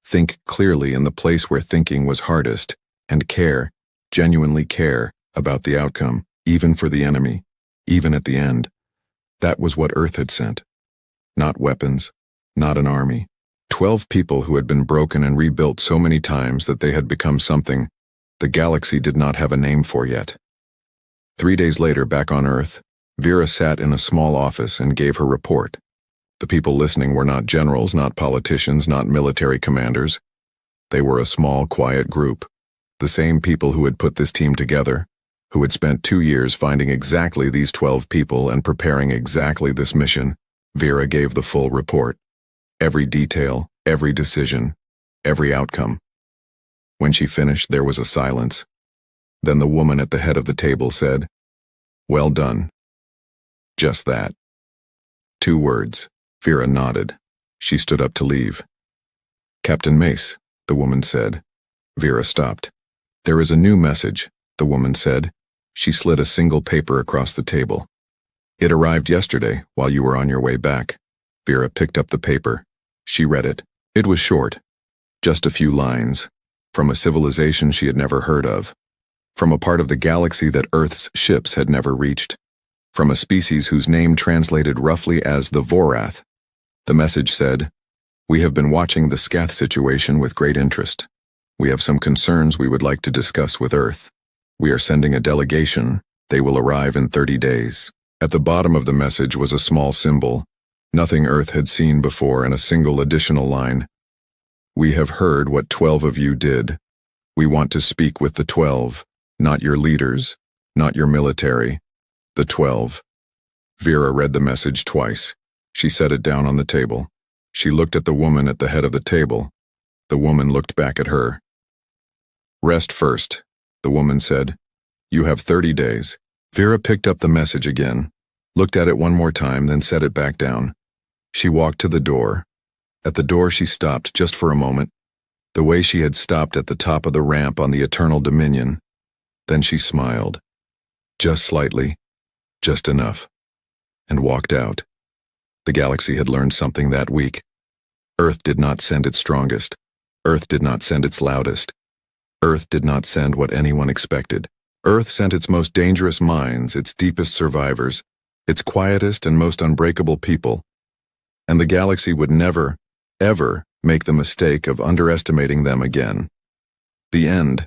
Think clearly in the place where thinking was hardest, and care, genuinely care, about the outcome, even for the enemy, even at the end. That was what Earth had sent. Not weapons, not an army. 12 people who had been broken and rebuilt so many times that they had become something the galaxy did not have a name for yet. 3 days later, back on Earth, Vera sat in a small office and gave her report. The people listening were not generals, not politicians, not military commanders. They were a small, quiet group. The same people who had put this team together, who had spent 2 years finding exactly these 12 people and preparing exactly this mission. Vera gave the full report. Every detail, every decision, every outcome. When she finished, there was a silence. Then the woman at the head of the table said, "Well done." Just that. 2 words. Vera nodded. She stood up to leave. "Captain Mace," the woman said. Vera stopped. "There is a new message," the woman said. She slid a single paper across the table. "It arrived yesterday, while you were on your way back." Vera picked up the paper. She read it. It was short. Just a few lines. From a civilization she had never heard of. From a part of the galaxy that Earth's ships had never reached. From a species whose name translated roughly as the Vorath. The message said, "We have been watching the Scath situation with great interest. We have some concerns we would like to discuss with Earth. We are sending a delegation. They will arrive in 30 days. At the bottom of the message was a small symbol, nothing Earth had seen before, and a single additional line. "We have heard what 12 of you did. We want to speak with the 12, not your leaders, not your military, the 12. Vera read the message twice. She set it down on the table. She looked at the woman at the head of the table. The woman looked back at her. "Rest first," the woman said. "You have 30 days. Vera picked up the message again, looked at it one more time, then set it back down. She walked to the door. At the door she stopped just for a moment, the way she had stopped at the top of the ramp on the Eternal Dominion. Then she smiled. Just slightly, just enough, and walked out. The galaxy had learned something that week. Earth did not send its strongest. Earth did not send its loudest. Earth did not send what anyone expected. Earth sent its most dangerous minds, its deepest survivors, its quietest and most unbreakable people. And the galaxy would never, ever make the mistake of underestimating them again. The end.